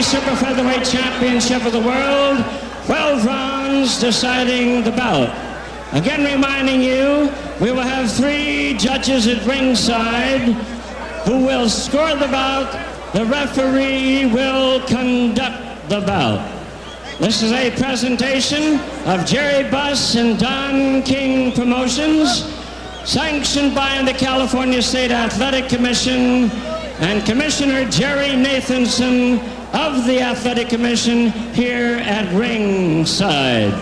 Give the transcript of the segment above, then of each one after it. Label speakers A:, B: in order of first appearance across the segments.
A: WBC Super Featherweight Championship of the World. 12 rounds deciding the bout. Again, reminding you, we will have 3 judges at ringside who will score the bout. The referee will conduct the bout. This is a presentation of Jerry Buss and Don King Promotions, sanctioned by the California State Athletic Commission and Commissioner Jerry Nathanson of the Athletic Commission here at ringside.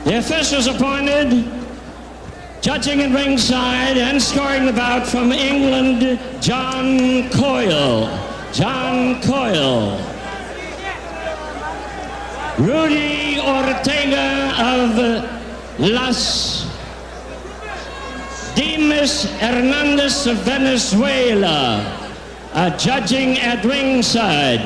A: The officials appointed, judging at ringside and scoring the bout from England, John Coyle. John Coyle. Rudy Ortega of Las Dimas Hernandez of Venezuela, judging at ringside.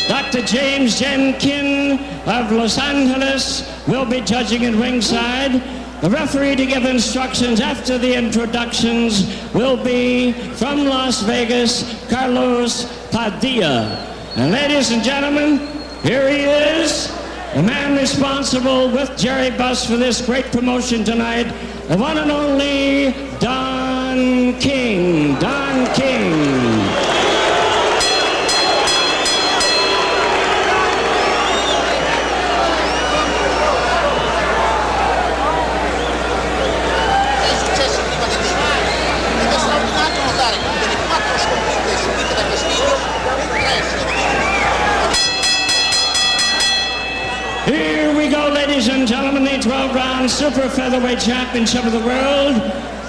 A: Dr. James Jenkin of Los Angeles will be judging at ringside. The referee to give instructions after the introductions will be from Las Vegas, Carlos Padilla. And ladies and gentlemen, here he is, the man responsible with Jerry Buss for this great promotion tonight, the one and only Don King. Don King. Here we go, ladies and gentlemen, the 12-round Super Featherweight Championship of the World,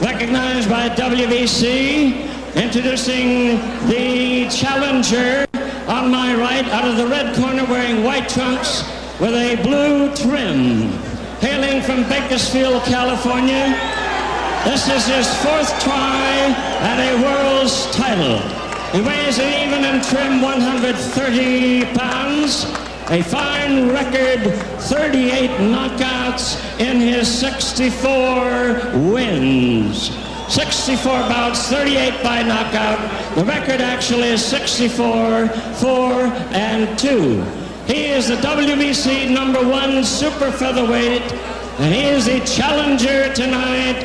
A: recognized by WBC. Introducing the challenger on my right, out of the red corner, wearing white trunks with a blue trim. Hailing from Bakersfield, California, this is his 4th try at a world's title. He weighs an even and trim 130 pounds. A fine record, 38 knockouts in his 64 wins. 64 bouts, 38 by knockout. The record actually is 64, 4-2. He is the WBC #1 super featherweight, and he is the challenger tonight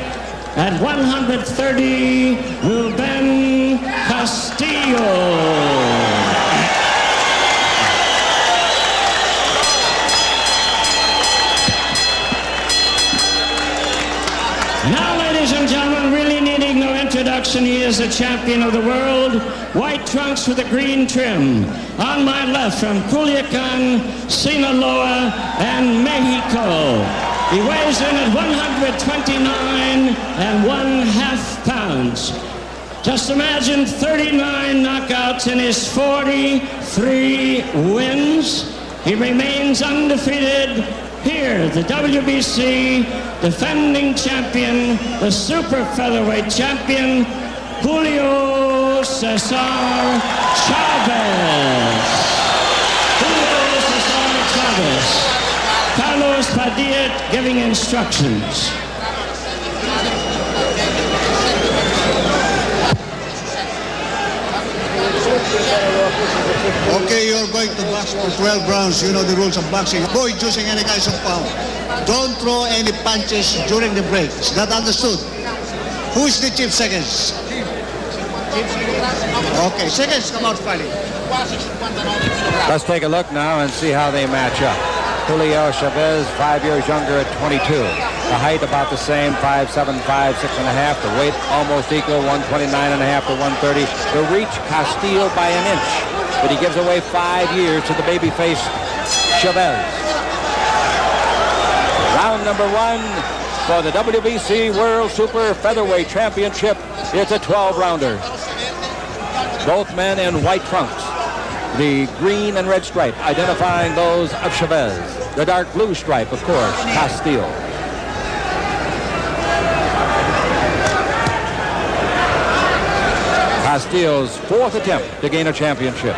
A: at 130, Ruben Castillo. Now, ladies and gentlemen, really needing no introduction, he is the champion of the world. White trunks with a green trim. On my left, from Culiacan, Sinaloa, and Mexico. He weighs in at 129½ pounds. Just imagine 39 knockouts in his 43 wins. He remains undefeated. Here, the WBC defending champion, the super featherweight champion, Julio Cesar Chavez. Julio Cesar Chavez. Carlos Padilla giving instructions.
B: Okay, you're going to box for 12 rounds. You know the rules of boxing. Avoid using any kinds of power. Don't throw any punches during the break. Is that understood? Who is the chief seconds? Okay, seconds come out fighting.
C: Let's take a look now and see how they match up. Julio Chavez, 5 years younger at 22. The height about the same, 5'7", 5'6.5". The weight almost equal, 129.5 to 130. The reach, Castillo by an inch. But he gives away 5 years to the babyface Chavez. Round number 1 for the WBC World Super Featherweight Championship. It's a 12-rounder. Both men in white trunks. The green and red stripe identifying those of Chavez. The dark blue stripe, of course, Castillo. Castillo's 4th attempt to gain a championship.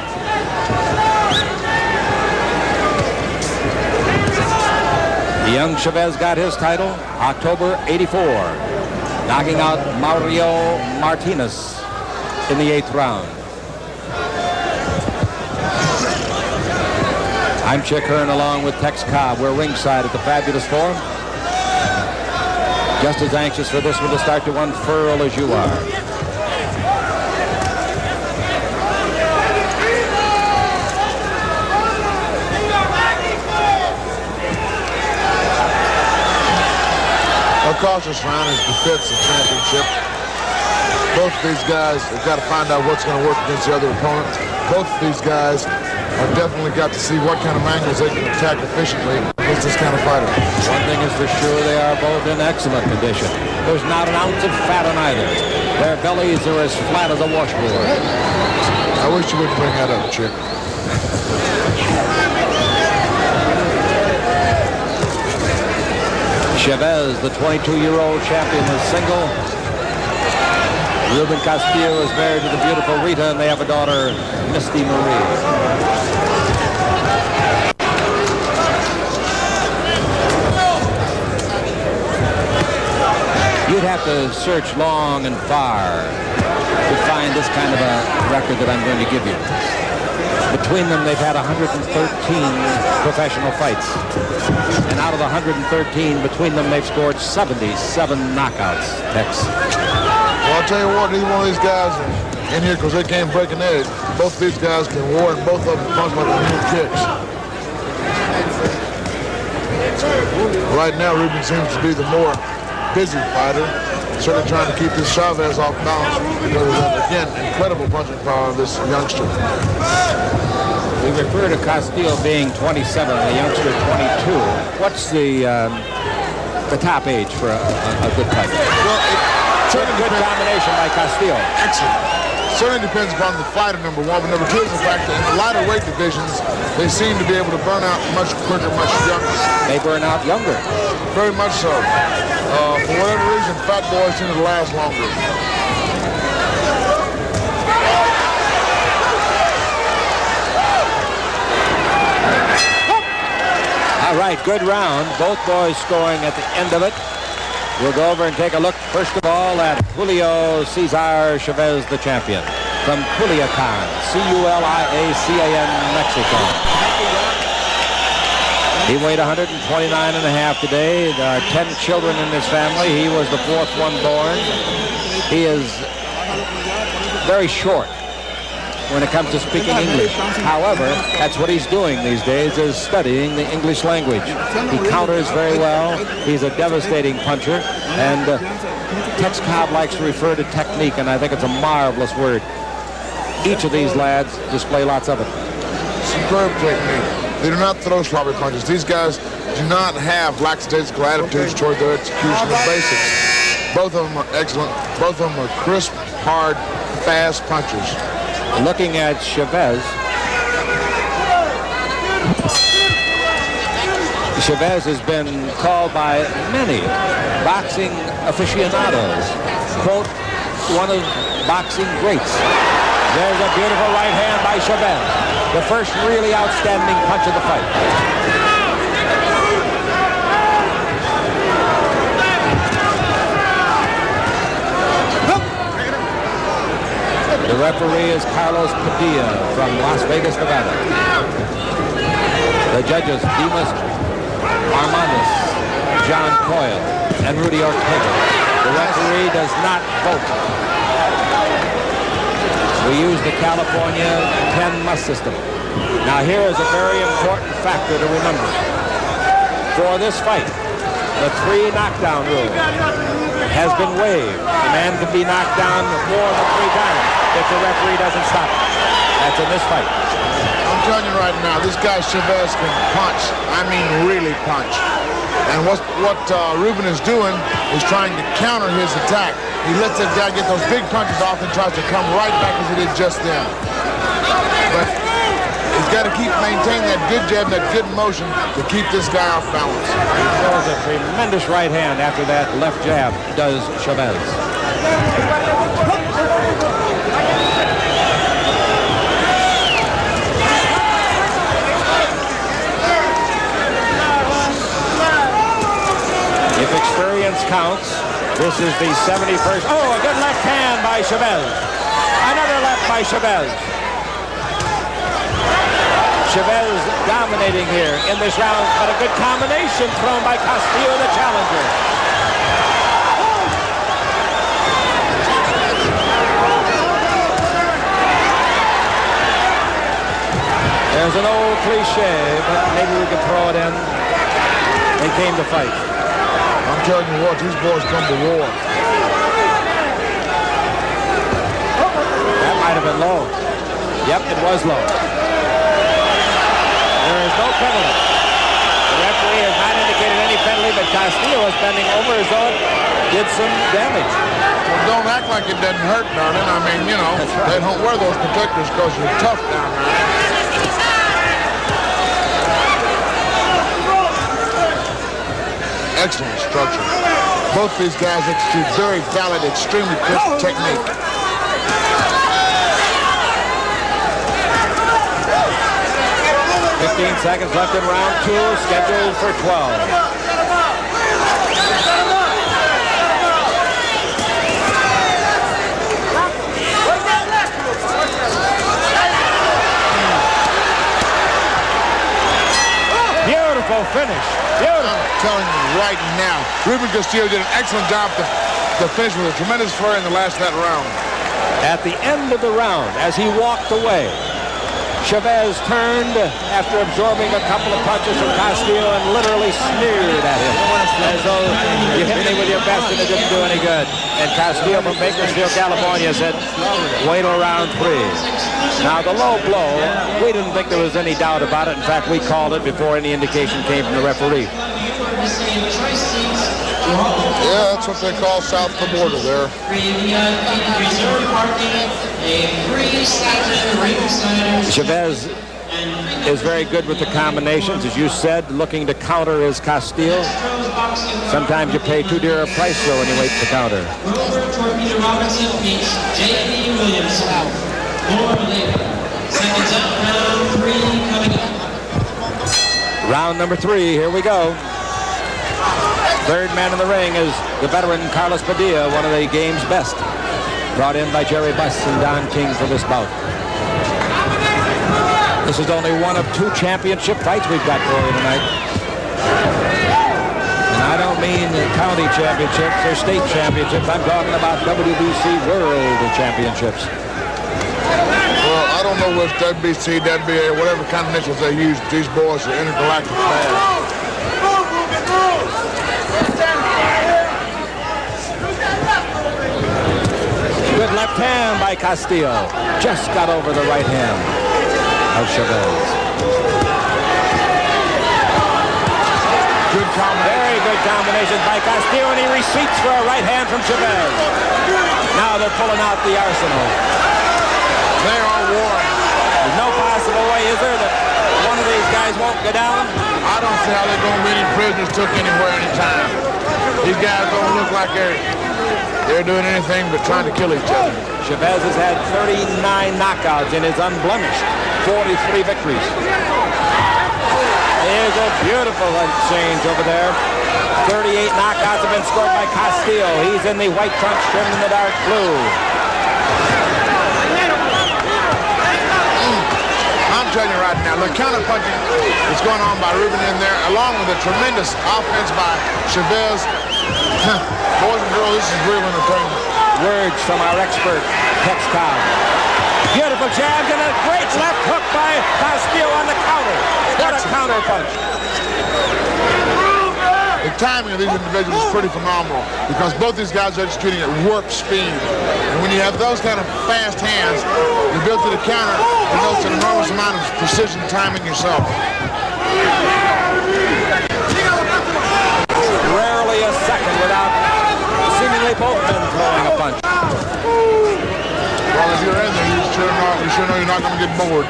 C: The young Chavez got his title October '84, knocking out Mario Martinez in the 8th round. I'm Chick Hearn along with Tex Cobb. We're ringside at the Fabulous Forum. Just as anxious for this one to start to unfurl as you are.
D: A cautious round is befits the championship. Both of these guys have got to find out what's going to work against the other opponent. Both of these guys have definitely got to see what kind of angles they can attack efficiently against this kind of fighter.
C: One thing is for sure, they are both in excellent condition. There's not an ounce of fat on either. Their bellies are as flat as a washboard.
D: I wish you wouldn't bring that up, Chick.
C: Chavez, the 22-year-old champion, is single. Ruben Castillo is married to the beautiful Rita, and they have a daughter, Misty Marie. You'd have to search long and far to find this kind of a record that I'm going to give you. Between them, they've had 113 professional fights. And out of the 113, between them, they've scored 77 knockouts, Tex.
D: Well, I'll tell you what, either one of these guys are in here because they came breaking edge. Both of these guys can war, and both of them punch like new kicks. Right now, Ruben seems to be the more busy fighter. Certainly trying to keep this Chavez off balance because of that, again, incredible punching power of this youngster.
C: We refer to Castillo being 27, the youngster 22. What's the top age for a good fight?
D: Well, it
C: Good combination by Castillo.
D: Excellent. Certainly depends upon the fighter, number one, but number two is the fact that in the lighter weight divisions, they seem to be able to burn out much quicker, much younger.
C: They burn out younger.
D: Very much so. For whatever reason, fat boys seem to last longer.
C: All right, good round. Both boys scoring at the end of it. We'll go over and take a look, first of all, at Julio Cesar Chavez, the champion, from Culiacan, C-U-L-I-A-C-A-N, Mexico. He weighed 129 and a half today. There are 10 children in his family. He was the fourth one born. He is very short when it comes to speaking English. However, that's what he's doing these days, is studying the English language. He counters very well. He's a devastating puncher. And Tex Cobb likes to refer to technique, and I think it's a marvelous word. Each of these lads display lots of it.
D: Superb technique. They do not throw sloppy punches. These guys do not have lackadaisical attitudes toward their execution of basics. Both of them are excellent. Both of them are crisp, hard, fast punchers.
C: Looking at Chavez. Chavez has been called by many boxing aficionados, quote, one of boxing greats. There's a beautiful right hand by Chavez. The first really outstanding punch of the fight. The referee is Carlos Padilla from Las Vegas, Nevada. The judges, Dimas Armandez, John Coyle, and Rudy Ortega. The referee does not vote. We use the California 10-must system. Now here is a very important factor to remember. For this fight, the 3 knockdown rule has been waived. A man can be knocked down more than 3 times if the referee doesn't stop it. That's in this fight.
D: I'm telling you right now, this guy Chavez can punch. I mean, really punch. And what Ruben is doing is trying to counter his attack. He lets that guy get those big punches off and tries to come right back as he did just then. But he's got to maintain that good jab, that good motion to keep this guy off balance.
C: He throws a tremendous right hand after that left jab, does Chavez. If experience counts, this is the 71st. Oh, a good left hand by Chavez. Another by Chavez. Chavez dominating here in this round, but a good combination thrown by Castillo, the challenger. There's an old cliche, but maybe we can throw it in. They came to fight.
D: I'm telling you what, these boys come to war.
C: That might have been low. Yep, it was low. There is no penalty. The referee has not indicated any penalty, but Castillo is bending over his own, did some damage.
D: Well, don't act like it doesn't hurt, darling. I mean, you know, right. They don't wear those protectors because you're tough down there. Excellent structure. Both these guys execute very valid, extremely crisp technique.
C: Seconds left in round 2, scheduled for 12. Beautiful finish. Beautiful.
D: I'm telling you right now, Ruben Castillo did an excellent job to finish with a tremendous flurry in the last of that round.
C: At the end of the round, as he walked away, Chavez turned after absorbing a couple of punches from Castillo and literally sneered at him as though you hit me with your best and it didn't do any good. And Castillo from Bakersfield, California said, wait till round 3. Now the low blow, we didn't think there was any doubt about it. In fact, we called it before any indication came from the referee.
D: Yeah, that's what they call south of the border there.
C: Chavez is very good with the combinations, as you said, looking to counter his Castillo. Sometimes you pay too dear a price, though, when you wait to counter. Round number 3, here we go. Third man in the ring is the veteran Carlos Padilla, one of the game's best. Brought in by Jerry Buss and Don King for this bout. This is only one of 2 championship fights we've got for you tonight. And I don't mean county championships or state championships. I'm talking about WBC World Championships.
D: Well, I don't know what's WBC, WBA, whatever kind of initials they use. These boys are intergalactic fast.
C: Good left hand by Castillo. Just got over the right hand of Chavez.
D: Good combination.
C: Very good combination by Castillo, and he receipts for a right hand from Chavez. Now they're pulling out the arsenal.
D: They are warring.
C: There's no possible way, is there, that one of these guys won't go down?
D: I don't see how they're going to be any prisoners took anywhere, anytime. These guys don't look like they're doing anything but trying to kill each other.
C: Chavez has had 39 knockouts in his unblemished 43 victories. Here's a beautiful exchange over there. 38 knockouts have been scored by Castillo. He's in the white trunks trimmed in the dark blue.
D: I'm telling you right now, the counter-punching that's going on by Ruben in there, along with a tremendous offense by Chavez. Boys and girls, this is real entertainment.
C: Words from our expert, Tex Cobb. Beautiful jab and a great left hook by Castillo on the counter. What a counter punch.
D: The timing of these individuals is pretty phenomenal because both these guys are executing at warp speed. And when you have those kind of fast hands, the ability to counter denotes an enormous amount of precision timing yourself.
C: Rarely a second without seemingly both men throwing a punch.
D: Well, if you're in there, you sure know you're not going to get bored.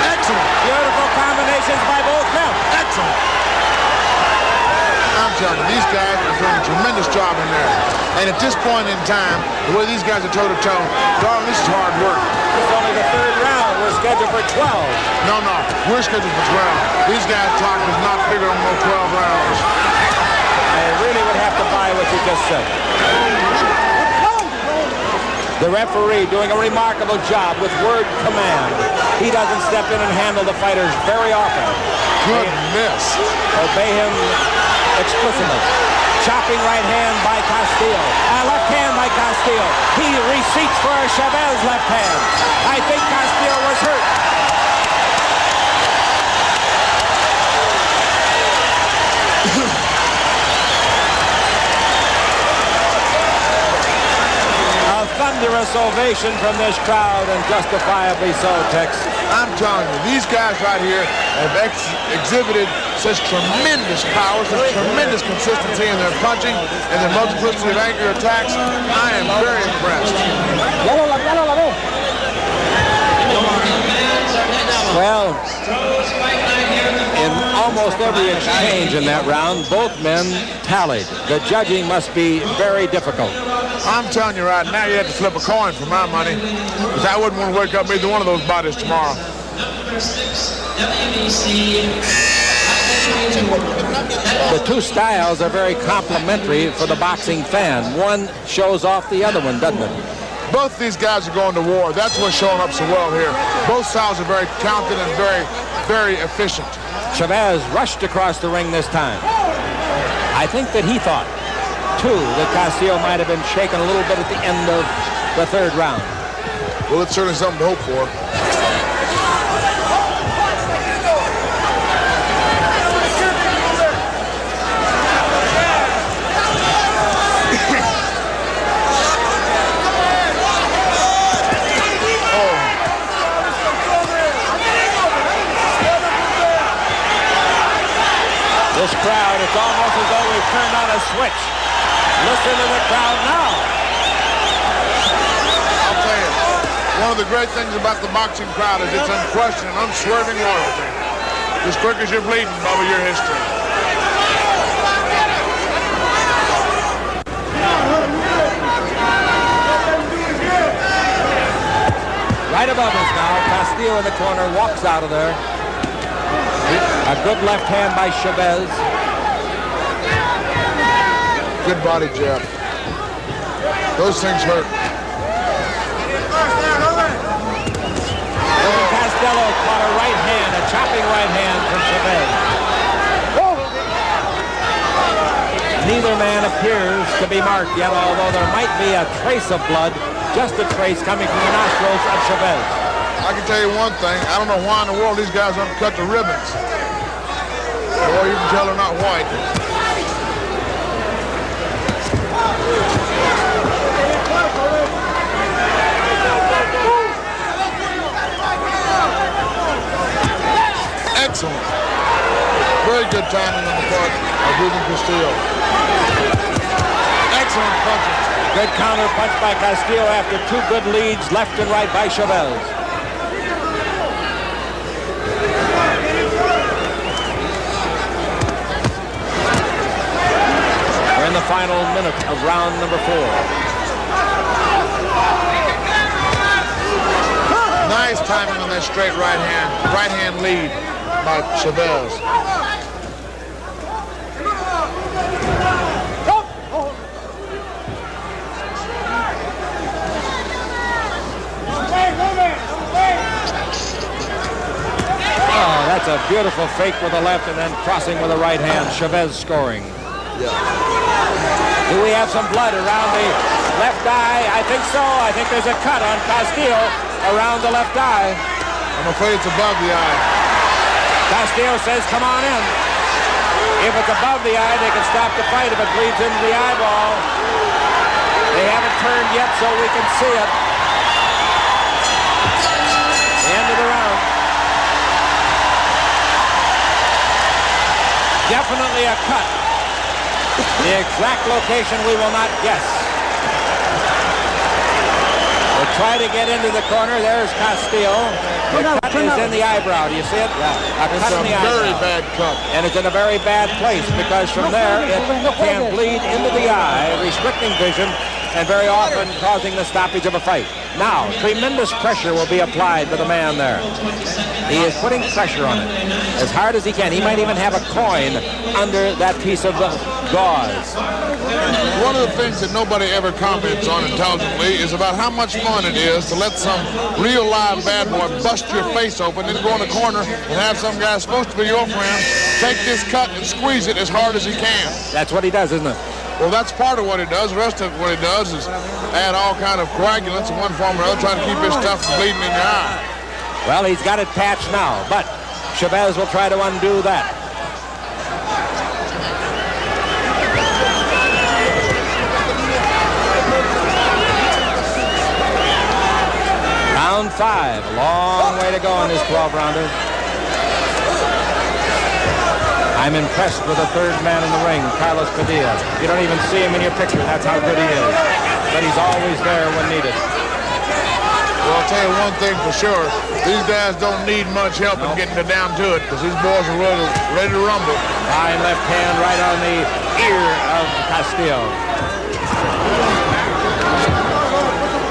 C: Excellent. Beautiful combinations by both men.
D: Excellent. I'm telling you, these guys are doing a tremendous job in there. And at this point in time, the way these guys are toe-to-toe, darling, this is hard work.
C: It's only the 3rd round. We're scheduled for 12.
D: No, we're scheduled for 12. These guys' clock does not figure on no 12 rounds.
C: I really would have to buy what you just said. The referee doing a remarkable job with word command. He doesn't step in and handle the fighters very often.
D: Good miss.
C: Obey him explicitly. Chopping right hand by Castillo. Left hand by Castillo. He receipts for a Chavez left hand. I think Castillo was hurt. A thunderous ovation from this crowd, and justifiably so, Tex.
D: I'm telling you, these guys right here have exhibited such tremendous power, such tremendous consistency in their punching and their multiplicity of angle attacks. I am very impressed.
C: Well, in almost every exchange in that round, both men tallied. The judging must be very difficult.
D: I'm telling you right now, you have to flip a coin for my money, because I wouldn't want to wake up either one of those bodies tomorrow.
C: The two styles are very complementary for the boxing fan. One shows off the other one, doesn't it?
D: Both these guys are going to war. That's what's showing up so well here. Both styles are very talented and very, very efficient.
C: Chavez rushed across the ring this time. I think that he thought, too, that Castillo might have been shaken a little bit at the end of the third round.
D: Well, it's certainly something to hope for.
C: This crowd, it's almost as though we've turned on a switch. Listen to the crowd now.
D: I'll tell you, one of the great things about the boxing crowd is its unquestioned and unswerving loyalty. As quick as you're bleeding, Bubba, your history.
C: Right above us now, Castillo in the corner, walks out of there. A good left hand by Chavez.
D: Good body jab. Those things hurt.
C: Castillo caught a right hand, a chopping right hand from Chavez. Neither man appears to be marked yet, although there might be a trace of blood, just a trace coming from the nostrils of Chavez.
D: I can tell you one thing. I don't know why in the world these guys uncut the ribbons. Boy, you can tell they're not white. Excellent. Very good timing on the part of Ruben Castillo. Excellent punches.
C: Good counter punch by Castillo after two good leads left and right by Chavez. We're in the final minute of round number 4.
D: Nice timing on that straight right hand lead by Chavez.
C: Oh, that's a beautiful fake with the left and then crossing with the right hand. Chavez scoring.
D: Yeah.
C: Do we have some blood around the left eye? I think so. I think there's a cut on Castillo around the left eye.
D: I'm afraid it's above the eye.
C: Castillo says, come on in. If it's above the eye, they can stop the fight. If it bleeds into the eyeball, they haven't turned yet, so we can see it. The end of the round. Definitely a cut. The exact location we will not guess. We'll try to get into the corner. There's Castillo. The cut is in the eyebrow. Do you see it? Yeah. A cut in the eyebrow.
D: Very bad cut.
C: And it's in a very bad place because from there it can bleed into the eye, restricting vision and very often causing the stoppage of a fight. Now, tremendous pressure will be applied to the man there. He is putting pressure on it as hard as he can. He might even have a coin under that piece of gauze.
D: One of the things that nobody ever comments on intelligently is about how much fun it is to let some real live bad boy bust your face open, then go in the corner and have some guy supposed to be your friend take this cut and squeeze it as hard as he can.
C: That's what he does, isn't it?
D: Well, that's part of what he does. The rest of what he does is add all kind of coagulants in one form or another, trying to keep his stuff from bleeding in your eye.
C: Well, he's got it patched now, but Chavez will try to undo that. Round 5, a long way to go in this 12-rounder. I'm impressed with the third man in the ring, Carlos Padilla. You don't even see him in your picture. That's how good he is. But he's always there when needed.
D: Well, I'll tell you one thing for sure. These guys don't need much help in getting down to it because these boys are ready to rumble.
C: High left hand right on the ear of Castillo.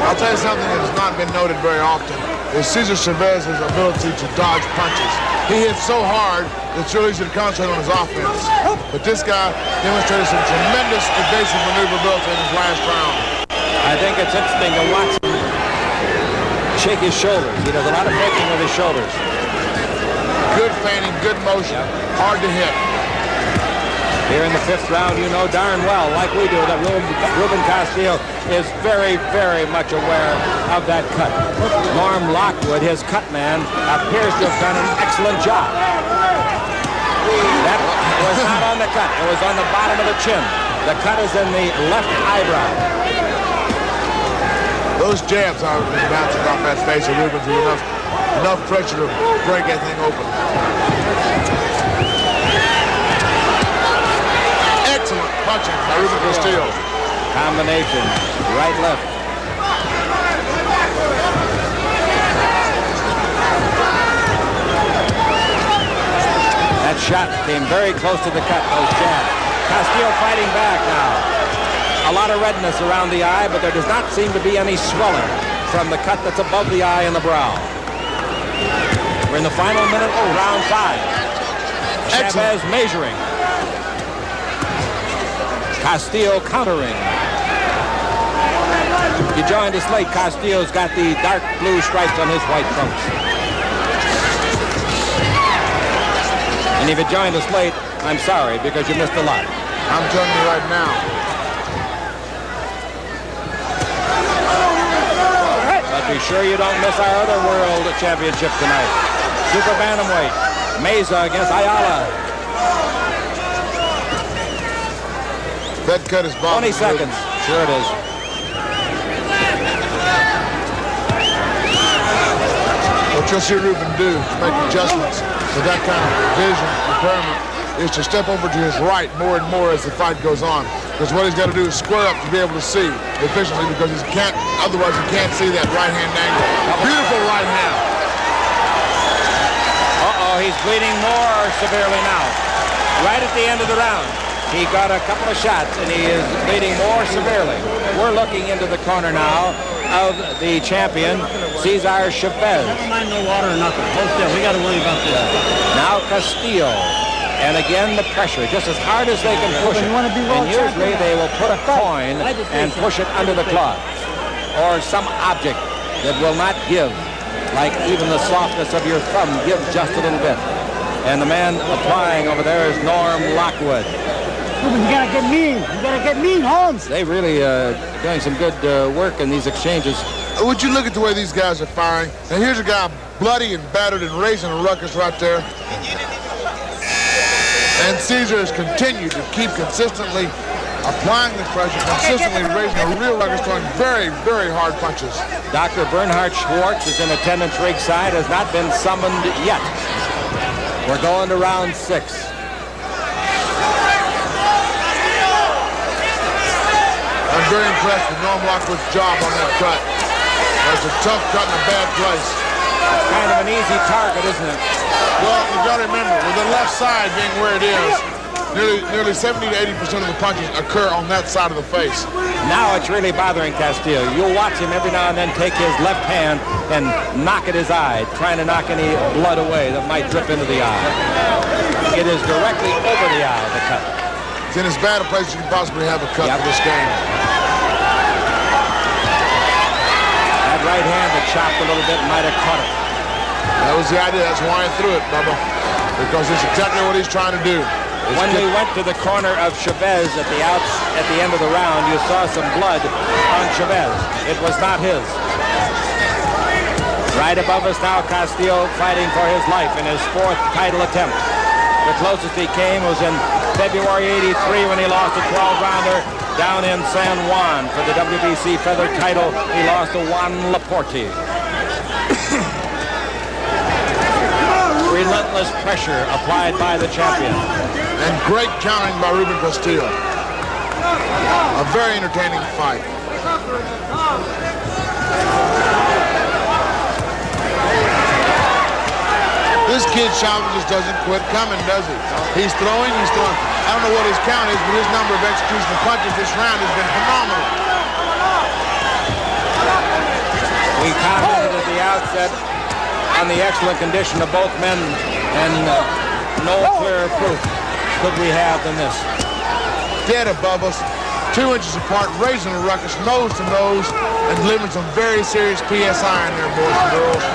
D: I'll tell you something that has not been noted very often is Cesar Chavez's ability to dodge punches. He hits so hard that it's really easy to concentrate on his offense. But this guy demonstrated some tremendous evasive maneuverability in his last round.
C: I think it's interesting to watch him shake his shoulders. He does a lot of breaking with his shoulders.
D: Good feigning, good motion, hard to hit.
C: Here in the 5th round, you know darn well, like we do, that Ruben Castillo is very, very much aware of that cut. Norm Lockwood, his cut man, appears to have done an excellent job. That was not on the cut. It was on the bottom of the chin. The cut is in the left eyebrow.
D: Those jabs are bouncing off that face of Ruben's with enough pressure to break that thing open. Excellent punching by Ruben Castillo.
C: Combination, right, left. That shot came very close to the cut, those jabs. Castillo fighting back now. A lot of redness around the eye, but there does not seem to be any swelling from the cut that's above the eye and the brow. We're in the final minute of round 5. Chavez measuring. Castillo countering. You joined us late. Castillo's got the dark blue stripes on his white trunks. And if you joined us late, I'm sorry, because you missed a lot.
D: I'm telling you right now.
C: But be sure you don't miss our other world championship tonight. Super bantamweight. Meza against Ayala.
D: That cut is bomb.
C: 20 seconds. Sure it is.
D: What you'll see Ruben do to make adjustments with that kind of vision impairment is to step over to his right more and more as the fight goes on. Because what he's got to do is square up to be able to see efficiently, because he can't, otherwise he can't see that right hand angle. Beautiful right hand.
C: Uh-oh, he's bleeding more severely now. Right at the end of the round. He got a couple of shots, and he is bleeding more severely. We're looking into the corner now of the champion, Cesar Chavez.
A: Never mind no water or nothing. Hold still. We got to worry about this.
C: Now Castillo. And again, the pressure, just as hard as they can push it. And usually they will put a coin and push it under the cloth. Or some object that will not give, like even the softness of your thumb gives just a little bit. And the man applying over there is Norm Lockwood.
E: You gotta get mean. You gotta get mean, Holmes.
C: They really doing some good work in these exchanges.
D: Would you look at the way these guys are firing? And here's a guy bloody and battered and raising a ruckus right there. And Cesar has continued to keep consistently applying the pressure, consistently raising a real ruckus, throwing very, very hard punches.
C: Dr. Bernhard Schwartz is in attendance ringside, has not been summoned yet. We're going to round 6.
D: I'm very impressed with Norm Lockwood's job on that cut. That's a tough cut in a bad place.
C: It's kind of an easy target, isn't it?
D: Well, you got to remember, with the left side being where it is, nearly 70 to 80% of the punches occur on that side of the face.
C: Now it's really bothering Castillo. You'll watch him every now and then take his left hand and knock at his eye, trying to knock any blood away that might drip into the eye. It is directly over the eye, the cut.
D: in as bad a place as you can possibly have a cut for this game.
C: That right hand that chopped a little bit might have caught it.
D: That was the idea. That's why he threw it, Bubba. Because it's exactly what he's trying to do.
C: When we went to the corner of Chavez at the end of the round, you saw some blood on Chavez. It was not his. Right above us now, Castillo fighting for his life in his 4th title attempt. The closest he came was in February '83 when he lost a 12-rounder down in San Juan for the WBC feather title. He lost to Juan Laporte. Relentless pressure applied by the champion.
D: And great counting by Ruben Castillo. A very entertaining fight. This kid Chavez just doesn't quit coming, does he? He's throwing, he's throwing. I don't know what his count is, but his number of execution punches this round has been phenomenal.
C: We commented at the outset on the excellent condition of both men, and no clearer proof could we have than this.
D: Dead above us, 2 inches apart, raising a ruckus, nose to nose, and delivering some very serious PSI in there, boys and girls.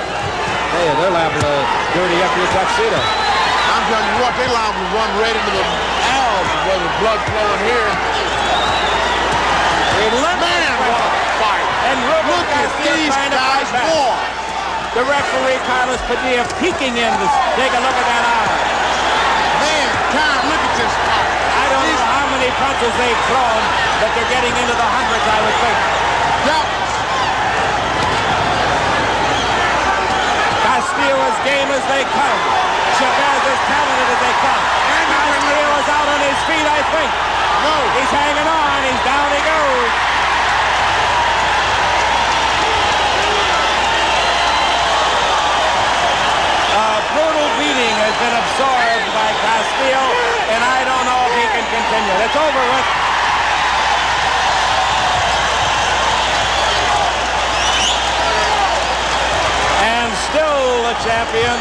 C: Hey, they're liable to dirty up your tuxedo.
D: I'm telling you what, they liable to run right into the aisles where there's blood flowing here. Man, what a fight.
C: And Ruben
D: Look at these guys war.
C: The referee, Carlos Padilla, peeking in to take a look at that eye.
D: Man, God, look at this fight.
C: I don't know how many punches they've thrown, but they're getting into the hundreds, I would think.
D: Doubtless.
C: Castillo as game as they come. Chavez as talented as they come. And Castillo is out on his feet, I think.
D: No.
C: He's hanging on. He's down he goes. A brutal beating has been absorbed by Castillo, and I don't know if he can continue. It's over with. And still the champion,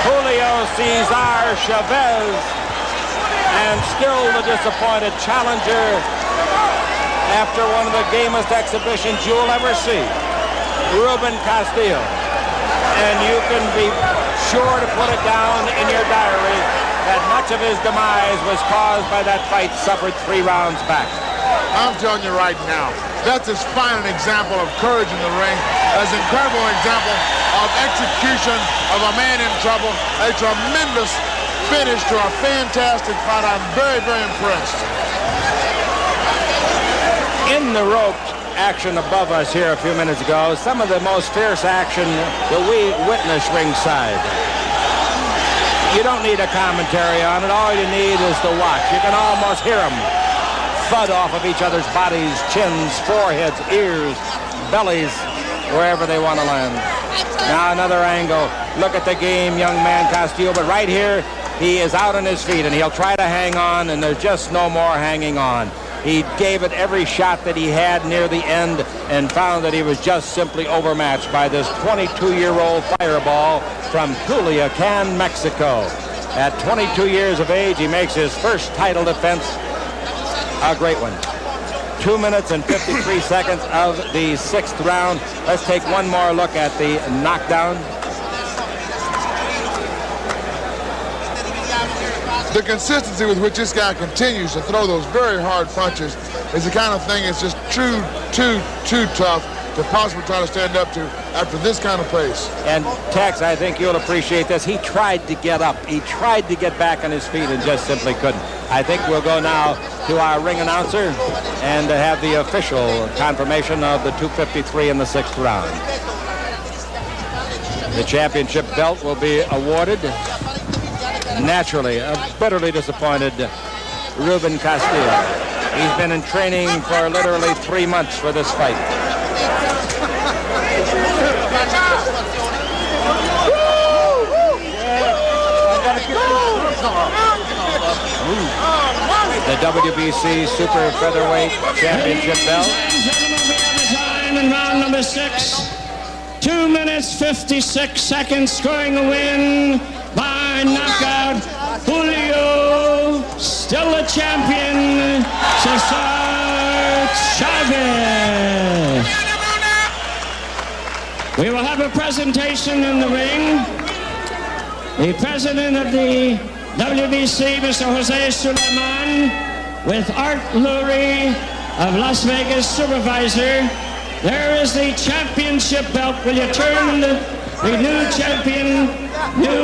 C: Julio Cesar Chavez, and still the disappointed challenger after one of the gamest exhibitions you'll ever see, Ruben Castillo. And you can be sure to put it down in your diary that much of his demise was caused by that fight suffered 3 rounds back.
D: I'm telling you right now, that's as fine an example of courage in the ring as an incredible example of execution of a man in trouble. A tremendous finish to a fantastic fight. I'm very, very impressed.
C: In the ropes action above us here a few minutes ago, some of the most fierce action that we witnessed ringside. You don't need a commentary on it. All you need is to watch. You can almost hear them thud off of each other's bodies, chins, foreheads, ears, bellies, wherever they want to land. Now another angle. Look at the game, young man Castillo, but right here, he is out on his feet, and he'll try to hang on, and there's just no more hanging on. He gave it every shot that he had near the end and found that he was just simply overmatched by this 22-year-old fireball from Culiacan, Mexico. At 22 years of age, he makes his first title defense a great one. 2 minutes and 53 seconds of the 6th round. Let's take one more look at the knockdown.
D: The consistency with which this guy continues to throw those very hard punches is the kind of thing that's just too tough to possibly try to stand up to after this kind of pace.
C: And Tex, I think you'll appreciate this. He tried to get up. He tried to get back on his feet and just simply couldn't. I think we'll go now to our ring announcer and have the official confirmation of the 253 in the 6th round. The championship belt will be awarded. Naturally, a bitterly disappointed Ruben Castillo. He's been in training for literally 3 months for this fight. The WBC Super Featherweight Championship belt.
A: Time in round number 6. 2 minutes 56 seconds, scoring the win by knockout, Julio still the champion, Cesar Chavez. We will have a presentation in the ring. The president of the WBC, Mr. Jose Suleiman, with Art Lurie of Las Vegas, supervisor. There is the championship belt. Will you turn the new champion, new